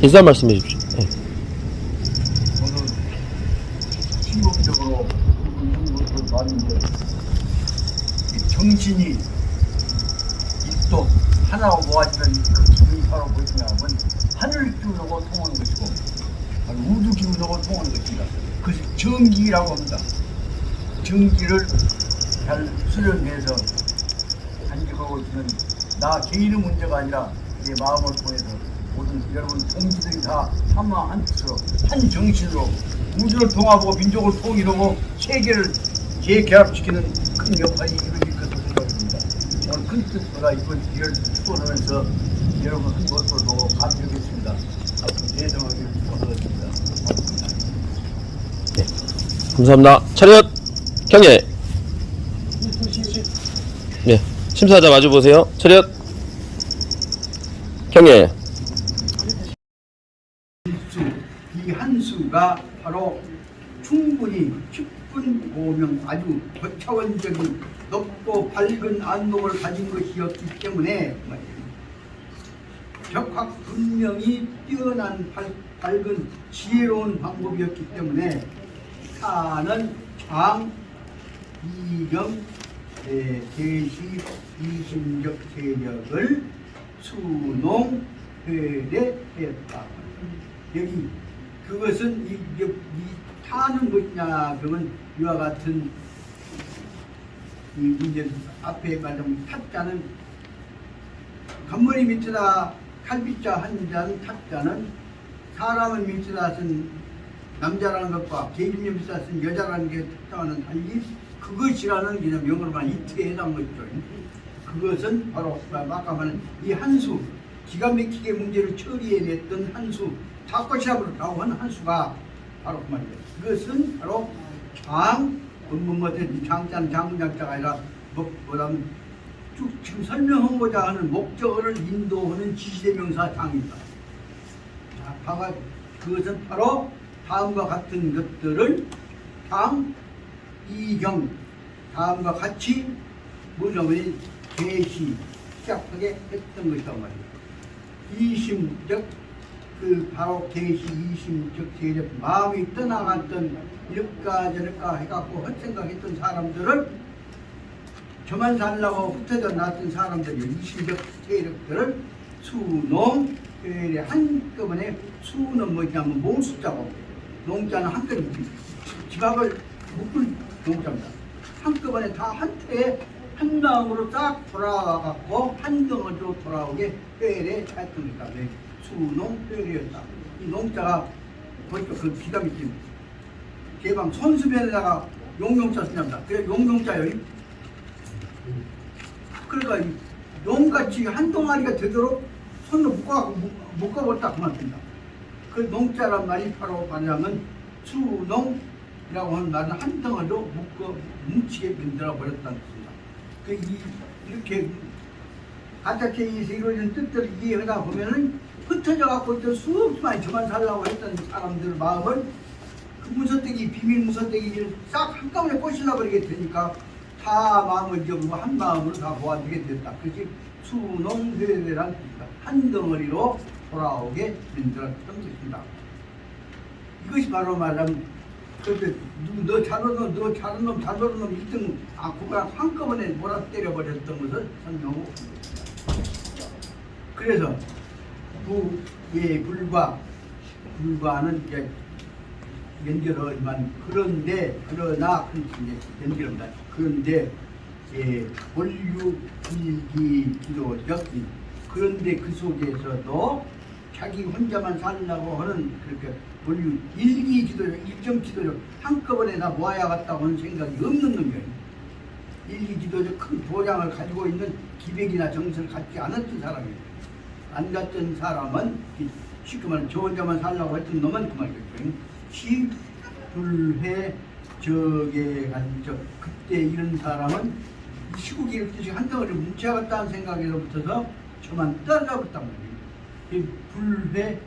인사 말씀해 주십시오. 네. 저는 충동적으로 이런 것을 봤는데 정신이 입도 하나로 모아지는 그 기분이 바로 무엇이냐면 하늘 기운하고 통하는 것이고 우주 기운하고 통하는 것입니다. 그것이 정기라고 합니다. 정기를 잘 수련해서 간직하고 있는 나 개인의 문제가 아니라 내 마음을 통해서 모든 여러분 동지들이 다 하나 한 뜻으로 한 정신으로 우주를 통합하고 민족을 통일하고 세계를 재결합시키는 큰 역할이 이루어질 것으로 생각합니다. 오늘 큰 뜻보다 이번 기회를 추원하면서 여러분 한 것을 보고 감격했습니다. 앞으로 대성하기를 축원하겠습니다. 네. 감사합니다. 차렷 경례. 네. 심사자 마주 보세요. 차렷 경례. 이 한 수가 바로 충분히 깊은 고명 아주 고차원적인 높고 밝은 안목을 가진 것이었기 때문에 적확 분명히 뛰어난 밝은 지혜로운 방법이었기 때문에 타는 장, 이경, 대시, 이심적 세력을 수농, 회례했다. 여기 그것은 이 타는 것이냐 그러면 이와 같은 이 이제 앞에 말한 타자는 간머리 밑에다 칼빗자 한 잔 타자는 사람을 밑에다 쓴 남자라는 것과 계집님 밑에다 쓴 여자라는 게 특정하는 달리 그것이라는 그냥 명으로만 이틀에 해당하죠. 그것은 바로 아까 말한 이 한수 기가 막히게 문제를 처리해냈던 한수 사건시합으로 한 한수가 바로 그 말이에요. 그것은 바로 장자는 장문장자가 아니라 뭐라면 쭉 지금 설명하고자 하는 목적어를 인도하는 지시대명사 장입니다. 자, 그것은 바로 다음과 같은 것들을 장, 이경 다음과 같이 뭐냐면 계시 시작하게 했던 것이란 말이에요. 이심적 바로 계시 이심적 세력 마음이 떠나갔던 이럴까 저럴까 해갖고 헛생각했던 사람들을 저만 살라고 흩어져 놨던 사람들이 이심적 세력들을 수농 회례 한꺼번에 수는 뭐냐면 몽숫자고 농자는 한꺼번에 지갑을 묶을 농자입니다. 한꺼번에 다 한 태에 한 마음으로 딱 돌아와갖고 한 덩어리로 돌아오게 회례했던 겁니다. 수농 회례였다. 이 농자가 보니까 그 기가 막힌 개방 손수변에다가 용용자 쓰냐입니다. 그래 용용자요. 그러니까 용같이 한 동아리가 되도록 손으로 묶어버렸다 그만입니다. 그 농자란 말이 바로 말하자면 수농이라고 하는 말은 한 덩어리로 뭉치게 만들어 버렸다는 뜻입니다. 이렇게 가짜케이에서 이루어진 뜻들을 이해하다 보면은 흩어져 갖고 있던 수없이 많이 저만 살라고 했던 사람들 마음을 그 무서대기 비밀 무서대기를 싹 한꺼번에 꼬실라 버리게 되니까 다 마음을 잊어버리고 한 마음으로 다 모아두게 됐다. 그것이 수농회례란 뜻입니다. 한 덩어리로 돌아오게 만들었던 것입니다. 이것이 바로 말하면 너 잘하는 놈 1등 그가 한꺼번에 몰아 때려버렸던 것을 설명하고 그래서 부에 불과는 이제 연결하지만 그러나 연결합니다. 그런데 본류일기 기도적 그런데 그 속에서도 자기 혼자만 살려고 하는 그렇게 본류 일기 기도적 일정 기도적 한꺼번에 다 모아야겠다고 하는 생각이 없는 놈이에요. 일기 기도적 큰 도량을 가지고 있는 기백이나 정성을 갖지 않았던 사람이에요. 안 갔던 사람은 쉽게 말하면 저 혼자만 살려고 했던 놈은 그 말이겠죠. 시불회 적에 간적 그때 이런 사람은 시국이 이렇게 한 덩어리 뭉쳐야겠다는 생각에서부터서 저만 떨어졌단 말이에요. 불회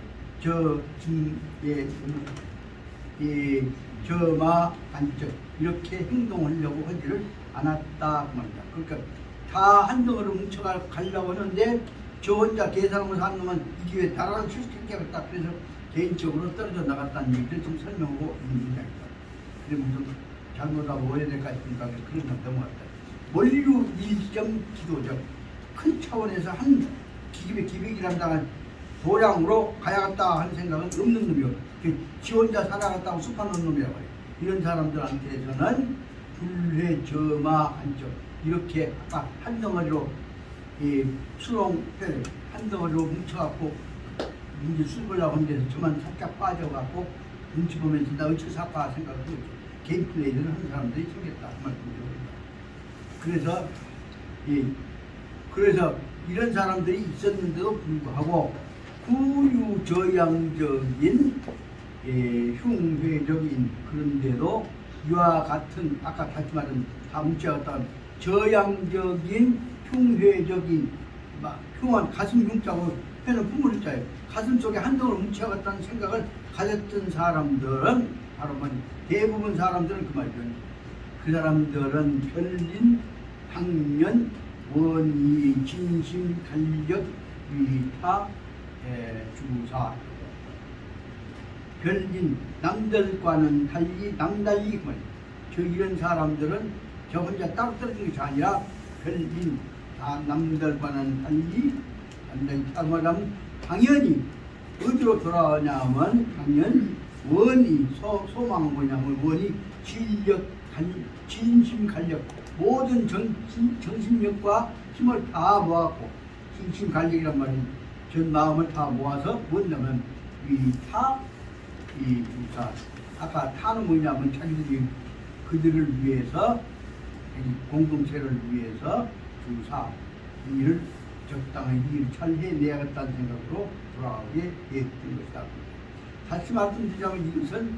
저마 간적 이렇게 행동하려고 하지를 않았다 그 말입니다. 그러니까 다 한 덩어리 뭉쳐가려고 하는데 저 혼자 계산하고 산 놈은 이 기회에 나라를 출시시켜야겠다. 그래서 개인적으로 떨어져 나갔다는 얘기를 좀 설명하고 있는 문장입니다. 그래 무슨 잘못하고 오해될까 싶으니까 그런 건 넘어갔다. 원류 일정 기도적 큰 차원에서 한 기백이란다는 도량으로 가야겠다 하는 생각은 없는 놈이요. 지 혼자 살아갔다고 숲하는 놈이라고 해요. 이런 사람들한테서는 불회저마 한적 이렇게 아까 한 덩어리로 이 수렁을 한 덩어리로 뭉쳐갖고 문제 수습하려고 한 데서 저만 살짝 빠져갖고 눈치 보면서 나 어찌 살까 생각을 하고 개인 플레이를 하는 사람들이 생겼다 그 말씀드립니다. 그래서 이런 사람들이 있었는데도 불구하고 구유저양적인 흉회적인 그런데도 이와 같은 아까 다시 말한 다 뭉쳐갔던 저양적인 흉회적인 흉한 가슴 흉자고 해는 품을 자예요. 가슴 속에 한 덩어리 뭉쳐갔다는 생각을 가졌던 사람들은 바로 대부분 사람들은 그 말이죠. 그 사람들은 별린, 당면, 원의, 진심, 간력, 위타, 주사. 별진 남들과는 달리 남달리 그 말이에요. 저 이런 사람들은 저 혼자 따로 떨어진 것이 아니라 별진 다 남들과는 달리 말하면 당연히 어디로 돌아가냐면 당연 원이 소망은 뭐냐면 원이 진력 진심 간력 모든 정신력과 힘을 다 모았고 진심 간력이란 말은 전 마음을 다 모아서 뭐냐면 위타 이 주사 아까 타는 뭐냐면 자기들이 그들을 위해서 공동체를 위해서 주사 일을 적당히 일을 잘 해내야겠다는 생각으로 돌아가게 되었던 것이다. 다시 말씀드리자면 이것은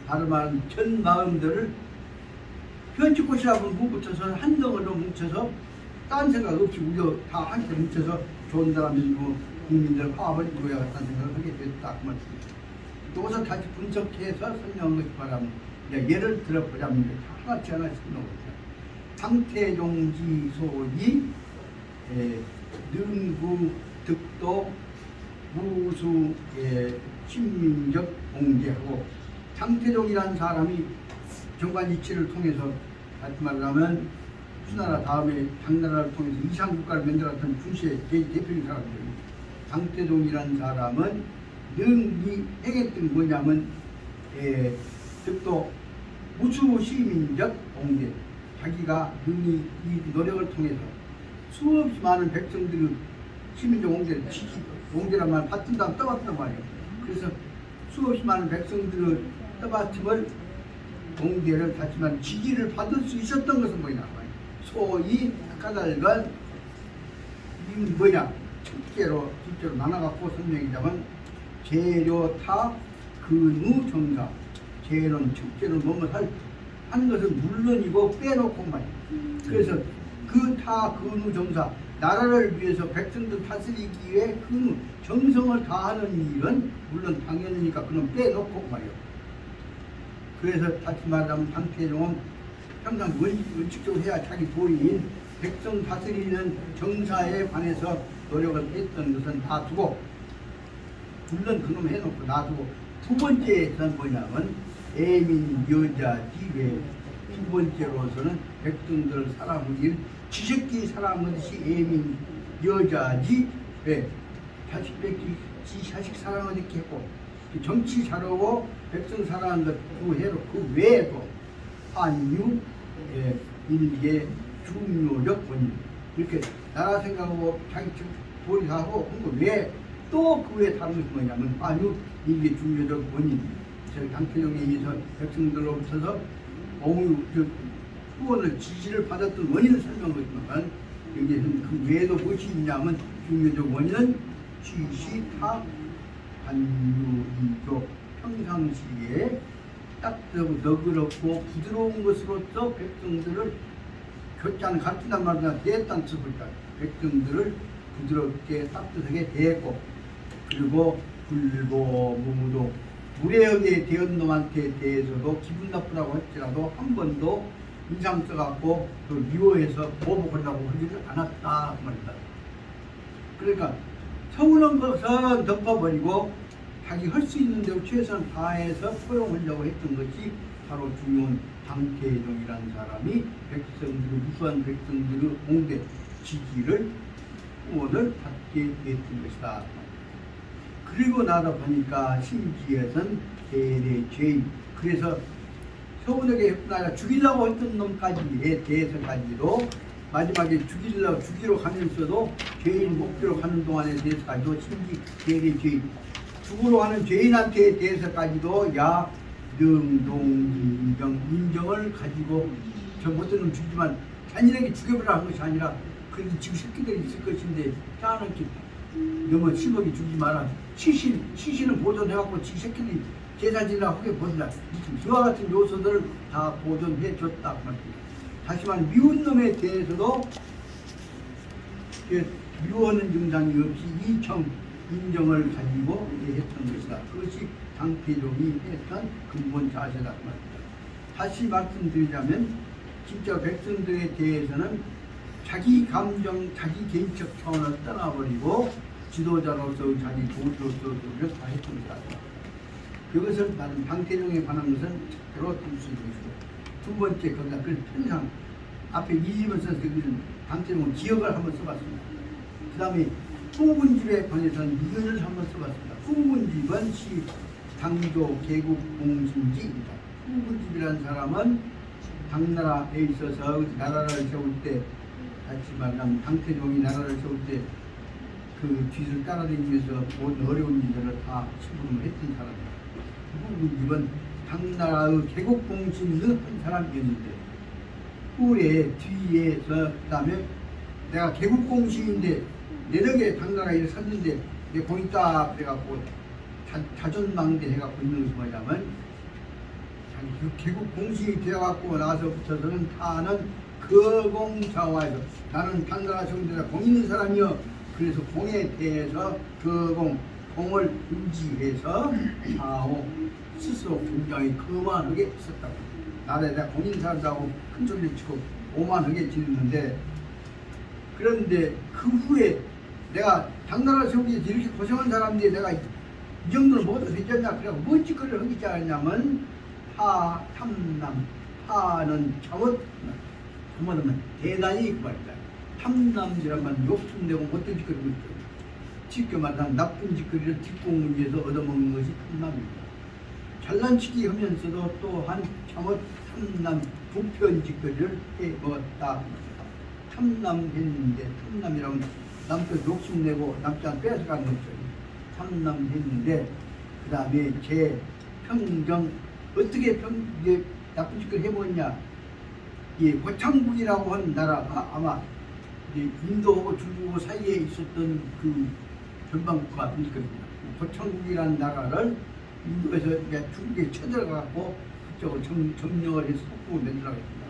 다른 말은 전 마음들을 편집꽃이라고 뭉쳐서 한 덩어리로 뭉쳐서 딴 생각 없이 우리가 다 함께 뭉쳐서 좋은 사람들이고 국민들 화합을 이루어야겠다는 생각을 하게 됐다. 그 말씀입니다. 이것을 다시 분석해서 설명한 것이 바랍니다. 예를 들어보자면 하나씩 넣어보자. 상태종지소이 능구 득도 무수 친민적 공제하고 상태종이라는 사람이 정관이치를 통해서 다시 말하면 수나라 다음에 당나라를 통해서 이상국가를 만들었던 군시의 대표적인 사람들입니다. 상태종이라는 사람은 능이 행했던 뭐냐면 득도 무수 시민적 공제 자기가 능히 이 노력을 통해서 수없이 많은 백성들의 시민적 공제란 말 받은 다음 떠받단 말이에요. 그래서 수없이 많은 백성들의 떠받침을 공제를 다시 말하면 지지를 받을 수 있었던 것은 뭐냐 소위 까닭은 이 뭐냐 첫째로 나눠갖고 설명이자면 재료타 근우 정사 재료는 첫째로 뭐뭐 하는 것은 물론이고 빼놓고 말이에요. 그래서 그 타 근우 정사 나라를 위해서 백성들 다스리기 위해 그 정성을 다하는 일은 물론 당연하니까 그건 빼놓고 말이에요. 그래서 다시 말하면 당태종은 항상 원칙적으로 해야 자기 도인 백성 다스리는 정사에 관해서 노력을 했던 것은 놔두고 물론 그놈 해놓고 놔두고 두 번째는 뭐냐면 애민 여자 지외 두 번째로서는 백성들 사람을 지새끼 사랑하듯이 애민 여자지 왜 자식 뺏기 자식 사랑을 이렇게 했고 정치 잘하고 백성 사랑하는 것 그 해로 그 외에도 한유 일개 중요적 원인 이렇게 나라 생각하고 자기 도리하고 한 거 외에 또 그 외에 다른 것이 뭐냐면 한유 일개 중요적 원인 저희 당태종에 의해서 백성들로부터서 후원을 지지를 받았던 원인을 설명한 것이지만 여기에서는 그 외에도 무엇이 있냐면 중요적 원인은 지시타 한유이교 평상시에 따뜻하고 너그럽고 부드러운 것으로서 백성들을 교자는 가르친단 말이나 대했다는 뜻입니다. 백성들을 부드럽게 따뜻하게 대했고 그리고 불보 무도 무례하게 대한 놈한테 대해서도 기분 나쁘다고 할지라도 한 번도 인상 써갖고 그 미워해서 보복하려고 하지는 않았다 그 말입니다. 그러니까 서운한 것은 덮어버리고 자기 할 수 있는 대로 최선 다해서 포용하려고 했던 것이 바로 중요한 당태종이라는 사람이 백성들의 무수한 백성들의 공대 지지를 후원을 받게 됐던 것이다. 그리고 나서 보니까 심지어선 대대죄인, 그래서 서운하게 했구나 죽이려고 했던 놈까지에 대해서까지도 마지막에 죽이러 가면서도 죄인 목표로 가는 동안에 대해서까지도 심지 대대죄인, 죽으러 가는 죄인한테 대해서까지도 야 능동인정 인정을 가지고 저 못된 놈 죽이지만 잔인하게 죽여버려 한 것이 아니라 그래도 지금 새끼들이 있을 것인데 희한하게 너무 심하게 죽이지 마라. 시신을 보존해갖고 지 새끼들이 제사지나 하게 보내라. 이와 같은 요소들을 다 보존해줬다. 다시 말해 미운 놈에 대해서도 미워하는 증상이 없이 이청 인정을 가지고 했던 것이다. 그것이 당태종이 했던 근본 자세다. 다시 말씀드리자면 진짜 백성들에 대해서는 자기 감정, 자기 개인적 차원을 떠나버리고 지도자로서 자기 조주로서 노력을 다 했던 것이다. 이것을 나는 당태종에 관한 것은 절대로 들을 수 있는 것이고, 두 번째 거기다 그 편상 앞에 이집을 써서 당태종은 기억을 한번 써봤습니다. 그 다음에 후군집에 관해서는 이견을 한번 써봤습니다. 후군집은 시 당조 개국 공신지입니다. 후군집이라는 사람은 당나라에 있어서 나라를 세울 때, 다시 말하면 당태종이 나라를 세울 때 그 뒤를 따라다니면서 모든 어려운 일들을 다 심부름을 했던 사람입니다. 후군집은 당나라의 개국 공신의 한 사람이었는데, 후에 뒤에서 그 다음에 내가 개국 공신인데 내력에 당나라 일을 샀는데 내 보니까 그래갖고 자존망대 해갖고 있는 것이 뭐냐면, 그 개국 공신이 되어갖고 나서부터서는 타는 거공자와에서 나는 당나라 정대가 공 있는 사람이여. 그래서 공에 대해서 공을 유지해서 아오 스스로 굉장히 거만하게 있었다고. 나라에 내가 공 있는 사람이라고 큰 소리를 치고 오만하게 지냈는데, 그런데 그 후에 내가 당나라 세우기 위해서 이렇게 고생한 사람인데 내가 이 정도는 먹어도 되겠냐. 그래갖고 뭔 짓거리를 하기 시작했냐면 탐남, 는 잘못하면 대단히 그 말이다. 탐남이란 말은 욕심내고 못된 짓거리를 했죠. 쉽게 말하면 나쁜 짓거리를 뒷공문에서 얻어먹는 것이 탐남입니다. 잘난치기 하면서도 또한 잘못 탐남, 부편 짓거리를 해먹었다. 탐남했는데, 탐남이라면 남편 욕심내고 남편 뺏어가는 거죠. 탐남했는데, 그 다음에 제 평정, 어떻게 이게 나쁜 짓을 해보냐. 이 고창국이라고 하는 나라가 아마 인도하고 중국 사이에 있었던 그 전방국가 같은 겁니다. 고창국이라는 나라를 인도에서 중국에 쳐들어가고 그쪽을 점령을 해서 속국을 만들어가 있습니다.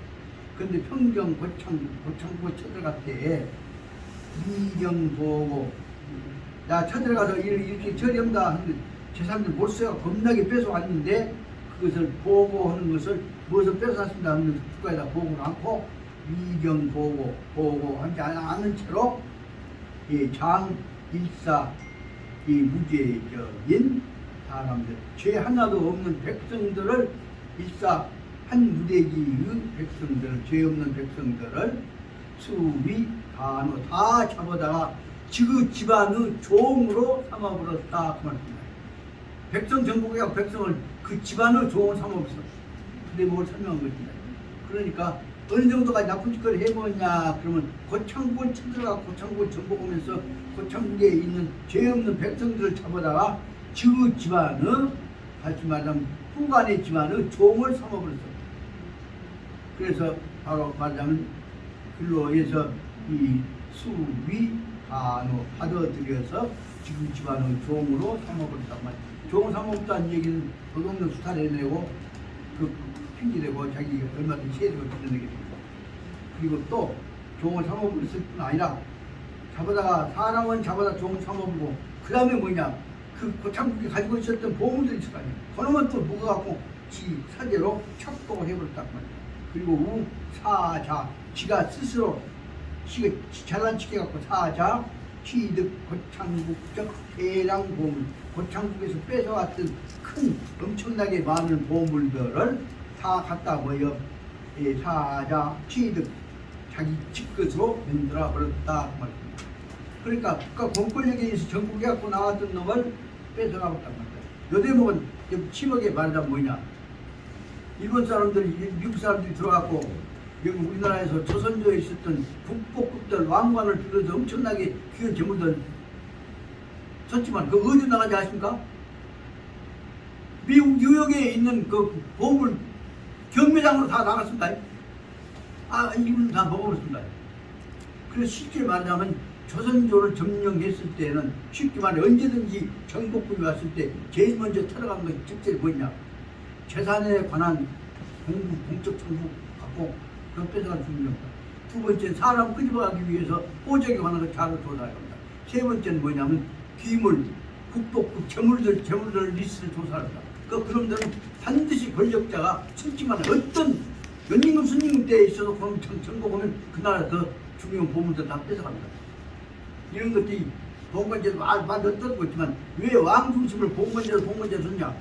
그런데 평정 고창국을 쳐들어갈 때 이경보고 야 쳐들어가서 이렇게 처리한다 하는데 제 사람들 몰수가 겁나게 뺏어왔는데, 그것을 보고하는 것을 무엇을 뺏어왔습니다 하는 국가에다 보고를 않고 보고하지 않은 채로 장일사 무죄적인 사람들, 죄 하나도 없는 백성들을 한 무대기의 백성들을, 죄 없는 백성들을 수위 간호 다 잡아다가 그 집안의 종으로 삼아버렸다 그 말입니다. 백성 정복이하고 백성을 그 집안의 종으로 삼아버렸어. 근데 뭘 설명한 것입니다. 그러니까 어느 정도까지 나쁜 짓거리 해보냐 그러면 고창국을 쳐들어가 고창국을 정복하면서 고창국에 있는 죄 없는 백성들을 잡아다가 그 집안의, 다시 말하면 후간의 집안의 종을 삼아버렸어. 그래서 바로 말하자면 근로에서 이 수위 간호 받아들여서 지금 집안의 종으로 삼아버렸단 말이야. 종을 삼아버렸다는 얘기는 도둑놈 수탈해내고 그 핑계대고 자기가 얼마든지 세력을 빌려내게 됩니다. 그리고 또 종을 삼아버렸을 뿐 아니라 잡아다가 사람은 잡아다 종을 삼아보고 그 다음에 뭐냐, 그 고창국이 가지고 있었던 보물들이 있을 거 아니에요. 그놈은 또 묶어갖고 지 사제로 척독을 해버렸단 말이에요. 그리고 우사자, 지가 스스로 잘난 치게 갖고 사자 취득, 고창국적 대량 보물, 고창국에서 뺏어왔던 큰 엄청나게 많은 보물들을 다 갖다 모여 사자 취득 자기 집것으로 만들어 버렸다 말입니다. 그러니까 국가 공권력에 의해서 전국에 갖고 나왔던 놈을 뺏어나갔단 말이야. 요 대목은 심하게 말하자면 뭐냐, 일본 사람들이 미국 사람들이 들어갔고 여기 우리나라에서 조선조에 있었던 국보급들 왕관을 비롯해서 엄청나게 귀한 재물들 썼지만 그 어디 나가지 아십니까? 미국 뉴욕에 있는 그 보물 경매장으로 다 나갔습니다. 아, 이분은 다 먹어버렸습니다. 그래서 쉽게 말하자면 조선조를 점령했을 때는 쉽게 말해 언제든지 정복군이 왔을 때 제일 먼저 들어간 것이 첫째 뭐냐, 재산에 관한 공적 정보 갖고 그 뺏어간 중요합니다. 두 번째는 사람 끄집어가기 위해서 호적에 관한 걸 잘 조사해야 합니다. 세 번째는 뭐냐면 귀물, 국보급 재물들 리스트를 조사합니다. 그놈들은 반드시 권력자가 솔직만 어떤 연임금 순임금 때에 있어서 그럼 정보 보면 그 나라 그 중요한 보물들 다 뺏어갑니다. 이런 것들이 봉건제도 말도 떠들고 있지만 왜 왕중심을 봉건제로 썼냐?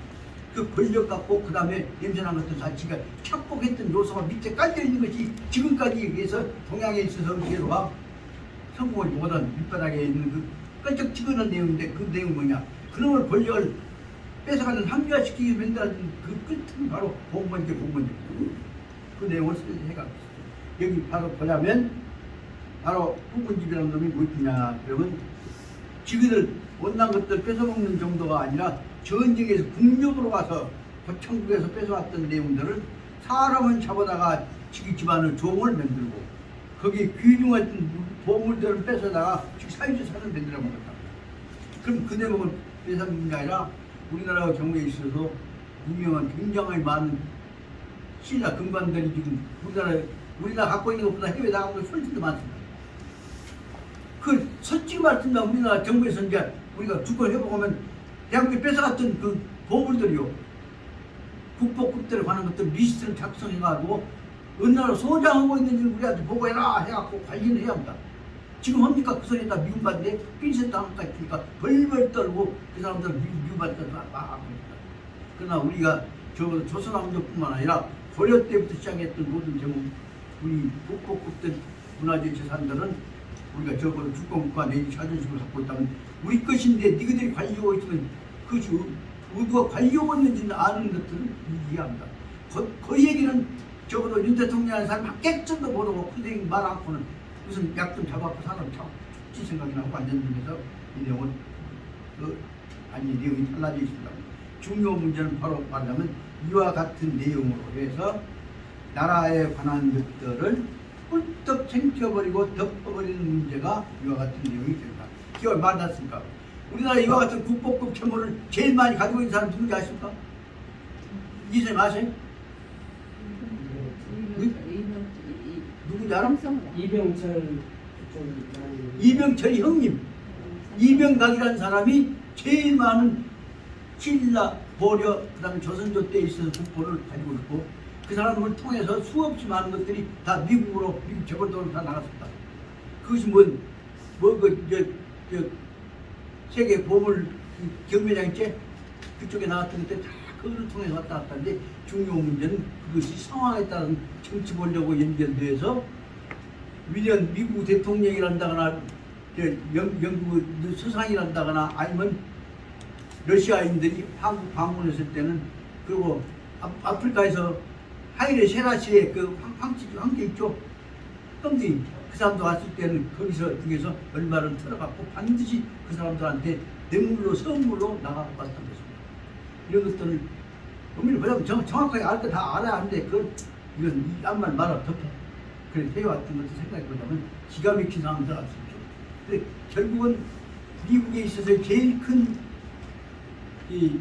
그 권력 갖고 그 다음에 냄새난 것들 자체가 착복했던 요소가 밑에 깔려 있는 것이 지금까지 위해서 동양에 있어서 음식으로가 성공을 못한 밑바닥에 있는 그 끈적 찍어놓은 내용인데 그 내용은 뭐냐? 그놈을 권력을 뺏어가는 합리화시키기 위해 만든 그 끝은 바로 봉건제. 그 내용을 해가 여기 바로 보자면 바로 후군집이라는 놈이 무엇이냐, 그러면 지그들 원난 것들 뺏어먹는 정도가 아니라 전쟁에서 국력으로 가서 고창국에서 뺏어왔던 내용들을 사람은 잡아다가 지기 집안의 종을 만들고 거기에 귀중한 보물들을 뺏어다가 사유재산을 만들어 먹었다. 그럼 그 내용은 뺏어먹는 게 아니라 우리나라 경우에 있어서 유명한 굉장히 많은 신라 금관들이 지금 우리나라 갖고 있는 것보다 해외 나간 게 훨씬 더 많습니다. 그 솔직히 말씀드리면 우리나라 정부에서 이제 우리가 주권 회복하면 대한민국에 뺏어갔던 그 보물들이요, 국보급들에 관한 것들 리스트를 작성해가지고 어느 나라 소장하고 있는지 우리한테 보고해라 해갖고 관리를 해야 합니다. 지금 합니까? 그 소리에다 미움받는데 핀셋 당할까 했으니까 벌벌 떨고 그 사람들 미움받다 막 합니다. 그러나 우리가 적어도 조선왕조뿐만 아니라 고려 때부터 시작했던 모든 제목, 우리 국보급들 문화재 재산들은 우리가 적어도 주권국가 내지 자존심을 갖고 있다면 우리 것인데 니희들이 관리하고 있으면 그것이 누가 관리하고 있는지는 아는 것들은 이해합니다. 그 얘기는 적어도 윤 대통령 하는 사람 한 개쯤도 모르고 그 얘기 말 않고는 무슨 약 좀 잡아갖고 사람 참 죽지 생각이 나고 앉았는데서 이 내용은 아니 내용이 달라져 있습니다. 중요한 문제는 바로 말하자면 이와 같은 내용으로 해서 나라에 관한 것들을 꿀떡 챙겨버리고 덮어버리는 문제가 이와 같은 내용이 됩니다. 기억을 만났습니까? 우리나라 이와 같은 국보급 재물을 제일 많이 가지고 있는 사람 누군지 아십니까? 이선생님 아세요? 누군지 알아? 이병철이 형님. 이병각이라는 사람이 제일 많은 신라, 고려, 그 다음에 조선조 때에 있어서 국보를 가지고 있고 그 사람을 통해서 수없이 많은 것들이 다 미국 재벌도로 다 나갔습니다. 그것이 세계 보물 경매장 있지? 그쪽에 나왔던 것들 다 그걸 통해서 왔다 갔다 하는데 중요한 문제는 그것이 상황에 따른 정치 권력과 연결돼서 위대한 미국 대통령이란다거나 영국 수상이란다거나 아니면 러시아인들이 한국 방문했을 때는 그리고 아프리카에서 하이레 세라시에 그 황제 있죠? 끔디 그 사람도 왔을 때는 거기서 중에서 얼마를 털어갖고 반드시 그 사람들한테 뇌물로 선물로 나가고 왔던 것입니다. 이런 것들을 의미를 보자면 정확하게 알 거 다 알아야 하는데 이건 암만 말아 덮어 그래 해왔던 것을 생각해보자면 기가 막힌 상황 들어갈 수 있죠. 근데 결국은 미국에 있어서 제일 큰 이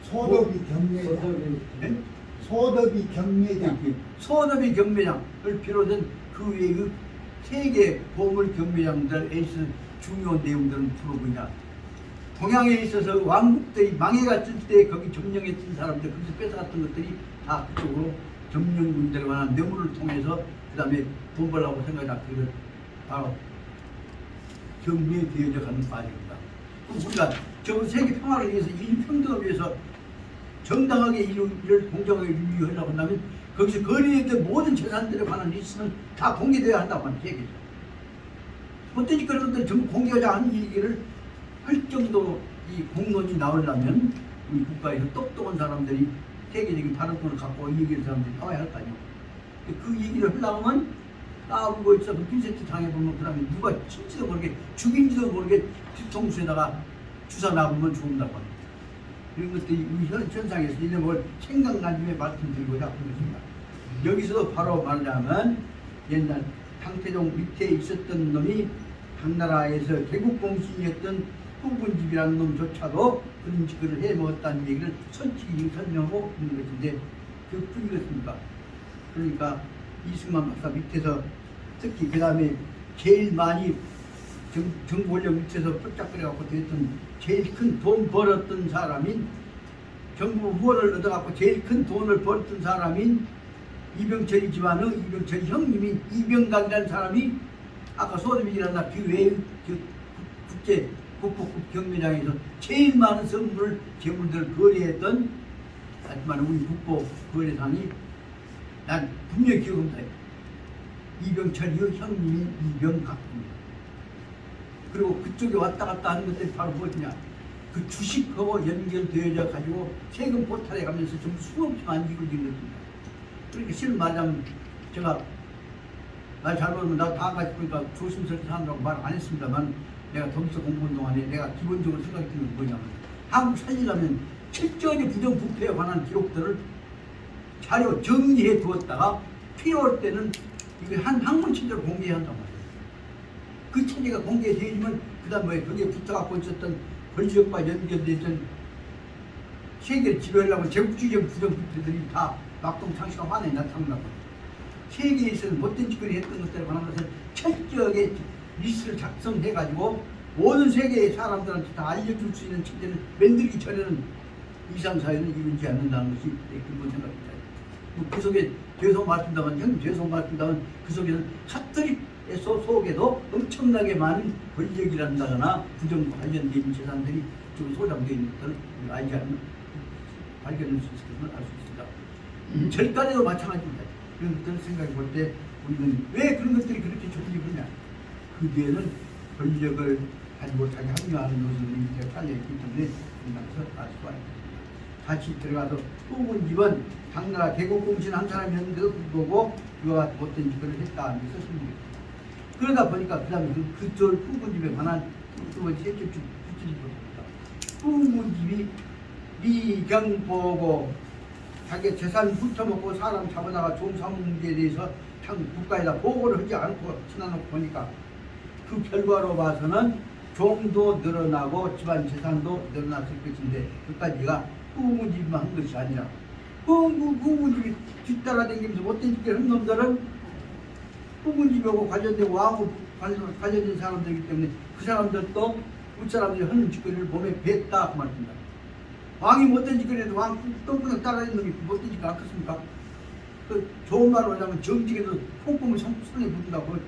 소더비 경매장. 네? 소더비 경매장. 소더비 경매장을 비롯한 그 외의 그 세계 보물 경매장들에서 중요한 내용들은 주로 뭐냐, 동양에 있어서 왕국들이 망해갔을 때 거기 점령했던 사람들 거기서 뺏어갔던 것들이 다 그쪽으로 점령군들에 관한 뇌물을 통해서 그 다음에 돈 벌라고 생각하다 그걸 바로 경매되어져 가는 과정이다. 우리가 저 세계 평화를 위해서 인류 평등을 위해서 정당하게 이를 공정하게 유지하려고 한다면 거기서 거래했던 모든 재산들에 관한 리스트는 다 공개되어야 한다고 하는 얘기죠. 어떤 그런 것들 전부 공개하자 하는 얘기를 할 정도 이 공론이 나오려면 우리 국가에서 똑똑한 사람들이 세계적인 발언권을 갖고 이 얘기를 사람들이 나와야 할 거 아니에요. 그 얘기를 하려면 까불고 있어서 핀세트 당해보면 그 다음에 누가 친지도 모르게 죽인지도 모르게 뒤통수에다가 주사 놔보면 죽는다고 합니다. 이런 것들이 우리 현상에서 이제 뭘 생각난 김에 말씀드리고자 하는 것입니다. 여기서도 바로 말하자면 옛날唐태종 밑에 있었던 놈이 당나라에서 개국공신이었던 후군집이라는 놈조차도 그런 짓을 해먹었다는 얘기를 솔직히 설명하고 있는 것인데 그뿐이겠습니까? 그러니까 이승만 박사 밑에서 특히 그 다음에 제일 많이 정부 권력 밑에서 쫓짝거려갖고 됐던 제일 큰 돈 벌었던 사람인 정부 후원을 얻어갖고 제일 큰 돈을 벌었던 사람인 이병철이 집안의 이병철 형님인 이병강이라는 사람이 아까 소득이라나 그 외에 국제 국보급 경매장에서 제일 많은 선물을 재물들을 거래했던 하지만 우리 국보 거래상이 난 분명히 기억합니다. 이병철이 형님인 이병갑입니다. 그리고 그쪽에 왔다 갔다 하는 것들이 바로 무엇이냐? 그 주식하고 연결되어져 가지고 세금 포탈에 가면서 좀 수없이 만지고 있는 것입니다. 그러니까 실은 말하자면 제가 날 잘못하면 나 다 같이 보니까 조심스럽게 사느라고 말 안 했습니다만 내가 독일서 공부한 동안에 내가 기본적으로 생각했던 건 뭐냐면 한국 살리려면 철저히 부정부패에 관한 기록들을 자료 정리해 두었다가 필요할 때는 이거 한 학문 체제로 공개해야 한단 말이에요. 그 체제가 공개되면 그 다음에 거기에 붙어갖고 있었던 권력과 연결되던 세계를 지배하려고 제국주의 부정부패들이 다 막동창시가 환에 나타난다고. 세계에서는 못된 짓거리 했던 것들에 관한 것을 철저하게 리스트를 작성해가지고 모든 세계의 사람들한테 다 알려줄 수 있는 체제를 만들기 전에는 이상사회는 이루지 않는다는 것이 내 근본 생각입니다. 그 속에 죄송 말씀다만 형님 죄송 말씀다만 그 속에는 카톨릭에서 속에도 엄청나게 많은 권력이란다거나 부정 관련된 재산들이 좀 소장되어 있는 것들을 알지 않는 발견할 수 있을 것을 알 수 있습니다. 절간에도 마찬가지입니다. 그런 것들을 생각해 볼 때 우리는 왜 그런 것들이 그렇게 존재하느냐? 그 뒤에는 권력을 가지고 자기 합리화하는 요소들이 밑에 깔려있기 때문에 우리나라에서 알 수가 있습니다. 같이 들어가서 후군집은 당나라 개국공신 한 사람이었는데도 불구하고 그와 못된 짓을 했다는 게 설명입니다. 그러다 보니까 그 다음에 그쪽 후군집에 관한 두 번째 셋째 주 붙이는 겁니다. 후군집이 미경보고 자기 재산 훑어먹고 사람 잡아다가 종 삼은 문제에 대해서 국가에다 보고를 하지 않고 지나놓고 보니까 그 결과로 봐서는 종도 늘어나고 집안 재산도 늘어났을 것인데 그까지가 후군집만 한 것이 아니라 후군집이 뒤따라 다니면서 못된 짓을 한 놈들은 후군집하고 관련된 왕후 관련된 사람들이기 때문에 그 사람들도 윗사람들이 하는 짓거리를 몸에 뱉다 그 말입니다. 왕이 못된 짓거리 해도 왕 똥구멍 따라다니는 놈이 못된 짓거 않겠습니까? 그 좋은 말로 하자면 정직에도 콩고물 손에 묻는다고 했죠.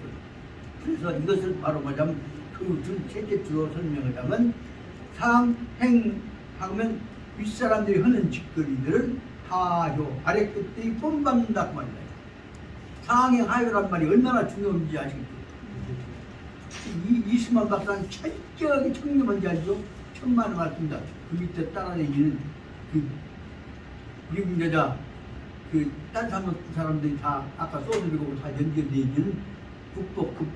그래서 이것을 바로 말하자면 그 셋째 주로 설명하자면 상행하면 윗사람들이 하는 짓거리들을 하효 아래 끝들이 본받는다 그 말이에요. 상행하효란 말이 얼마나 중요한지 아시겠죠? 이승만 박사는 철저하게 청렴한지 알죠? 천만을 말씀입니다. 그 밑에 따라다니는 그 미국 여자 그 딴 사람들이 다 아까 소드리고 다 연결되어 있는 국보급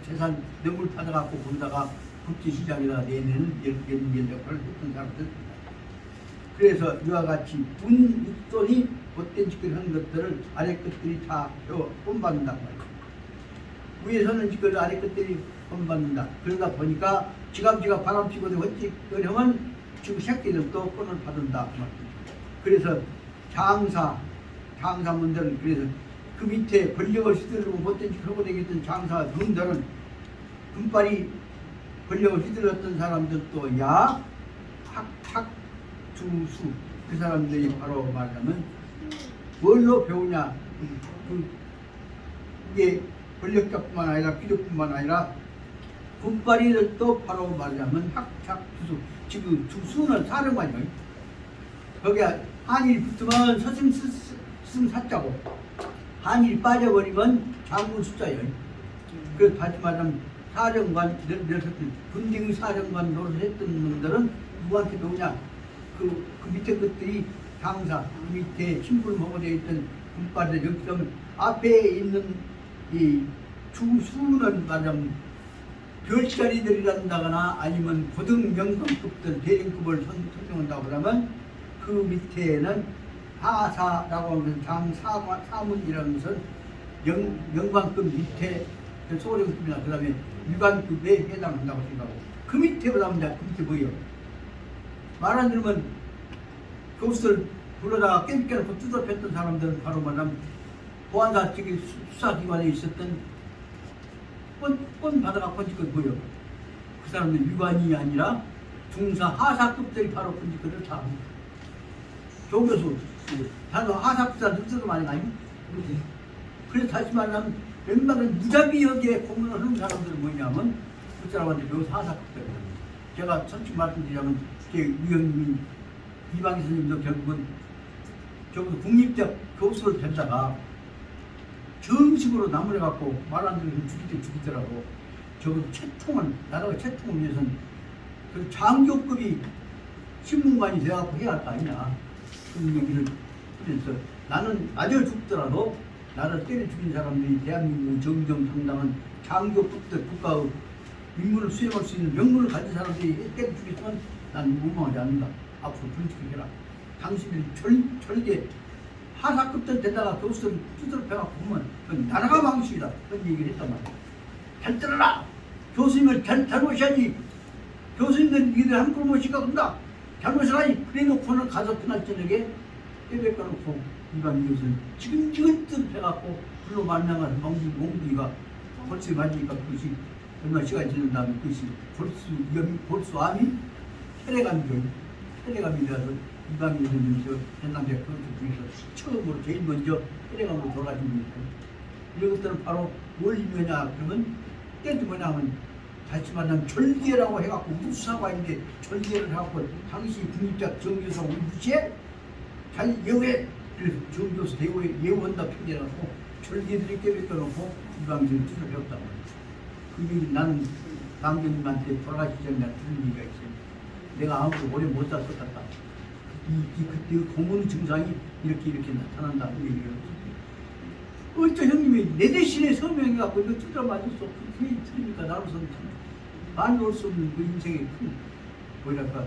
재산 뇌물 받아갖고 거기다가 국제시장에다 내내는 연결 역할을 했던 사람들입니다. 그래서 이와 같이 분 육손이 못된 짓거리 하는 것들을 아래 것들이 다 본받는단 말이에요. 위에서는 짓거리 아래 것들이 본받는다. 그러다 보니까 지갑 바람피고 어찌거리 하면 지금 새끼들도 폰을 받는다. 그래서 장사문들은 그래서 그 밑에 권력을 휘두르고 못된 짓 하고 다녔던 장사문들은 금발이 권력을 휘둘렀던 사람들도 주수 그 사람들이 바로 말하면 뭘로 배우냐 이게 권력적뿐만 아니라 비력뿐만 아니라 군발이들도 바로 말하자면 학착 주수 지금 주수는 사령관이요. 거기에 한일이 붙으면 스승 사자고 한일이 빠져버리면 장군 숫자예요. 그래서 다시 말하면 사령관 군대의 사령관 노릇했던 놈들은 누구한테 배우냐? 그 밑에 것들이 장사, 그 밑에 신분 먹어져 있던 군발들 여기서 앞에 있는 이 주수는 말하자면 별자리들이란다거나 아니면 고등 영광급들 대령급을 선정한다고 그러면 그 밑에는 하사라고 하는 장사문이라는 것은 영광급 밑에 소령급이나 그 다음에 유관급에 해당한다고 생각하고 그 밑에 보면 그 밑에 뭐예요? 말 안 들으면 교수들 불러다가 깨끗해놓고 뜯어 팼던 사람들은 바로 말하면 보안사 측의 수사기관에 있었던 뻔 받아갖고 지금 뭐예요? 그 사람들 유관이 아니라 중사 하사급들이 바로 그들을 다 합니다. 조교수, 다른 하사급사들 뜻도 많이 나요. 그래서 다시 말하면 웬만한 무자비하게 공문을 하는 사람들은 뭐냐면 그 사람한테 묘 하사급들이에요. 제가 솔직히 말씀드리자면 제 위원님인 이방희 선생님도 결국은 저기서 국립대학 교수를 됐다가 정식으로 나무래갖고 말 안 들으면 죽이더라고. 저거 채통은, 나라가 채통을 위해서는 그 장교급이 신문관이 돼갖고 해야 할 거 아니냐. 그런 얘기를 하면서 나는 맞아 죽더라도 나를 때려 죽인 사람들이 대한민국의 정정당당한 장교급들 국가의 임무를 수행할 수 있는 명분을 가진 사람들이 때려 죽였으면 나는 무망하지 않는다. 앞으로 분식해라. 당신들이 절대 하사급들 되다가 교수들 두드러 패갖고 보면 그건 나라가 망신이다. 그런 얘기를 했단 말이야. 잘 들어라! 교수님을 잘못이 아니 교수님들 니들 함부로 못 시켜본다. 잘못을 하니 그래놓고는 가서 그날 저녁에 떼백가놓고 이방 교수는 지금 패갖고 불로 만나가서 몽둥이가 벌써 맞으니까 그것이 얼마 시간이 지난 다음에 그것이 볼수암이 혈액암이 되어서 이방인 선생님께서 전남대 교수 중에서 처음으로 제일 먼저 혈액암으로 돌아가신 분이니까 이런 것들은 바로 뭘 의미하냐 그러면 때도 뭐냐 하면 다시 말하면 절개라고 해갖고 무수사관인데 절개를 해갖고 당시 국립대학 정교수하고 우리 무시해? 잘 예우해! 그래서 정교수 대우에 예우한다 핑계라고 절개들이 깨백혀놓고 이방인을 찢어 배웠단 말이야. 그 나는 남경님한테 돌아가시기 전에 들은 얘기가 있어요. 내가 아무도 오래 못 잤을 것 같다. 그때 고문 증상이 이렇게 나타난다. 그 얘기를 했어요. 어쩌 형님이 내 대신에 서명해갖고 이거 뜯어 맞았어. 그게 틀리니까 나로서는 참 말로 올 수 없는 그 인생의 큰 뭐랄까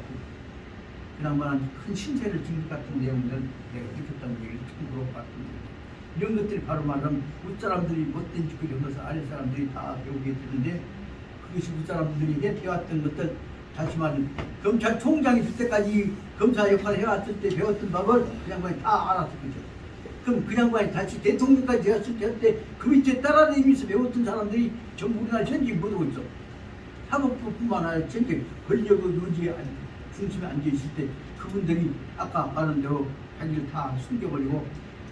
그나마 큰 신세를 진 것 같은 내용들 내가 느꼈다는 얘기를 참고로 봤습니다. 이런 것들이 바로 말하면 윗사람들이 못된 짓을 이런 것을 아랫사람들이 다 배우게 되는데 그것이 윗사람들이 해왔던 것들 다시 말하면 검찰총장이 될 때까지 검사 역할을 해왔을 때 배웠던 법을 그 양반이 다 알았을 거죠. 그럼 그 양반이 다시 대통령까지 되었을 때 그 밑에 따라다니면서 배웠던 사람들이 전부 우리나라 전직에 못 오고 있어. 사법부뿐만 아니라 전직 권력의 요지에 중심에 앉아있을 때 그분들이 아까 말한 대로 자기를 다 숨겨버리고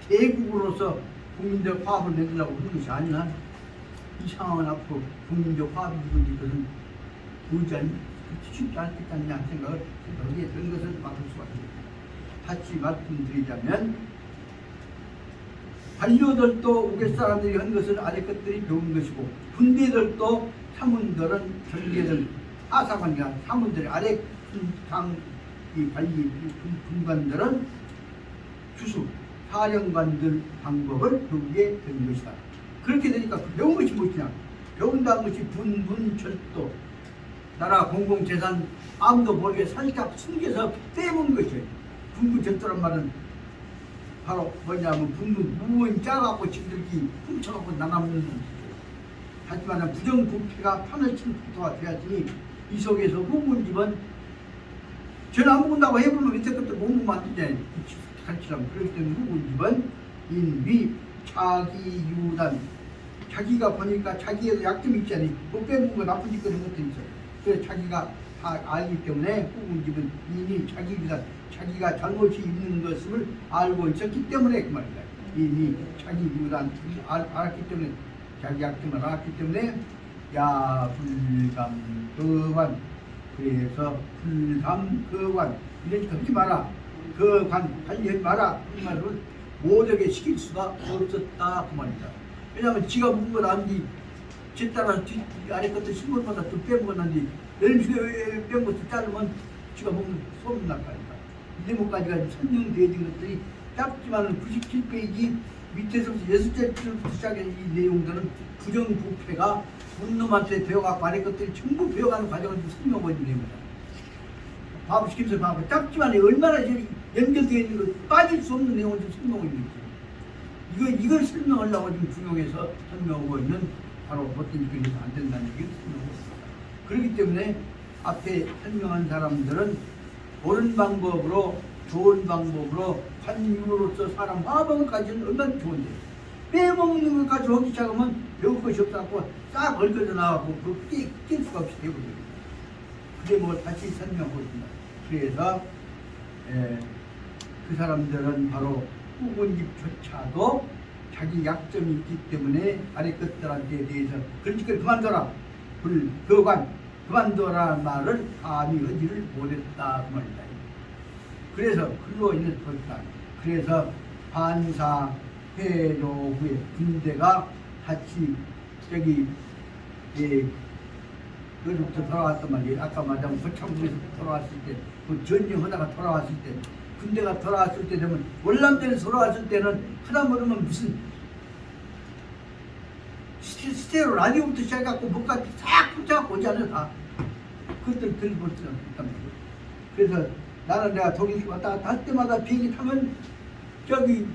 대국으로서 국민적 화합을 내리려고 하는 것이 아니라 이 상황은 앞으로 국민적 화합이 이루어질 것은 보이지 않니? 쉽지 않겠다는 생각을 여기에 그런 것을 막을 수가 있습니다. 다시 말씀드리자면 관료들도 우리 사람들이 한 것을 아래 것들이 배운 것이고 군대들도 사문들은 전개들 하사관이나 사문들 아래 이 관리 군관들은 주수 사령관들 방법을 배우게 되는 것이다. 그렇게 되니까 배운 것이 무엇이냐? 배운다는 것이 분분절도 나라 공공재산 아무도 모르게 살짝 숨겨서 빼먹는 것이에요. 분분절도란 말은 바로 뭐냐면 무분 짜갖고 지들끼리 훔쳐갖고 나눠먹는 것이죠. 하지만 부정부패가 판을 친 부터가 되었으니 이 속에서 후문집은 전혀 안 먹는다고 해보면 밑에 것도 못 먹으면 안 되잖아요. 가르치라면. 그렇기 때문에 후문집은 인위 자기유단 자기가 보니까 자기에도 약점이 있잖아요. 못 빼먹은 거 나쁜 짓 그런 것도 있어요. 그래서 자기가 다 알기 때문에 후문집은 인위 자기유단 자기가 잘못이 있는 것을 알고 있었기 때문에 그 말입니다. 인위 자기유단 알았기 때문에 자기 약점을 알았기 때문에 야불감거관 그래서 불감거관 이러니까 하지 마라. 그 관리하지 마라. 이 말을 모두에게 시킬 수가 없었다 그 말이다. 왜냐하면 지가 묵은 건 아닌데 제 따라 뒤 아래 것도 신문마다 또 빼먹었는데 열심히 뺀 것도 자르면 지가 먹는 소문날까니까. 이제까지가 설명되어 있는 것들이 짧지만 97페이지 밑에서부터 6절부터 시작한 이 내용들은 부정부패가 문놈한테 배워갖고 아래 것들이 전부 배워가는 과정을 설명해 주는 겁니다. 바보 시키면서 바보 짧지만 얼마나 연결되어 있는 거 빠질 수 없는 내용을 좀 설명해 주는 거죠. 이걸 설명하려고 지금 중용해서 설명하고 있는 바로 어떤 그래서 안 된다는 얘기를 설명하고 있습니다. 그렇기 때문에 앞에 설명한 사람들은 옳은 방법으로 좋은 방법으로 환유로서 사람 화방까지는 얼마나 좋은데 빼먹는 것까지 하기 시작하면 배울 것이 없다고 싹 얽혀져 나가고 그걸 낄 수가 없이 되거든요. 그게 뭐 다시 설명하고 있습니다. 그래서 그 사람들은 바로 후군집조차도 자기 약점이 있기 때문에 아래 것들한테 대해서 그러니까 그만둬라 불거관 그만둬라 말을 감히 하지를 못했다 그 말이다. 그래서 글로 인해서 그렇다. 그래서 반사 회조 후에 군대가 같이 저기 여기부터 돌아왔단 말이에요. 아까 말하자면 고창부에서 돌아왔을 때, 그 전쟁하다가 돌아왔을 때, 군대가 돌아왔을 때 되면 월남전에 돌아왔을 때는 하다 보면 무슨 스테레오 라디오부터 시작해갖고 뭐까지 싹 붙여갖고 오지 않아요 다. 그것들 들고 있단 말이에요. 그래서 나는 내가 독일 왔다 갔다 할 때마다 비행기 타면 저기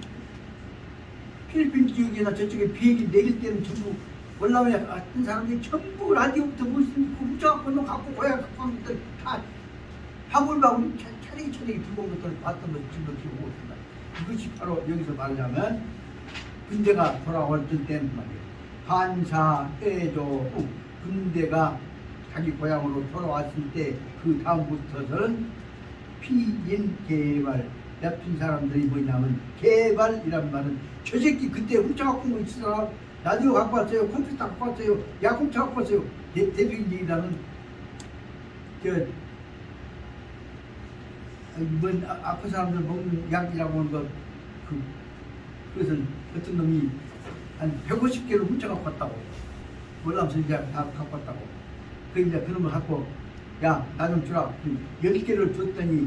필리핀 지역이나 저쪽에 비행기 내릴 때는 전부 월남에 왔던 사람들이 전부 라디오부터 무슨 붙여갖고 너 갖고 고야 갖고 한 것들 다 바글바글 차례기 들고 온 것들을 봤던 것을 지금 보고 있습니다. 이것이 바로 여기서 말하자면 군대가 돌아올 때는 말이에요. 반사 해조 후 군대가 자기 고향으로 돌아왔을 때 그 다음부터는 피인 개발 lep힌 사람들이 뭐냐면 개발이란 말은 저 새끼 그때 훔쳐갖고 온 거 있으라 라디오 갖고 왔어요 컴퓨터 갖고 왔어요 야구차 갖고 왔어요 대표적인 얘기라면 이번 아픈 사람들 먹는 약이라고 하는 거 그것은 어떤 놈이 한 150개를 훔쳐갖고 왔다고 월남서 이제 다 갖고 왔다고 그 이제 그놈을 갖고 야 나 좀 주라 10개를 줬더니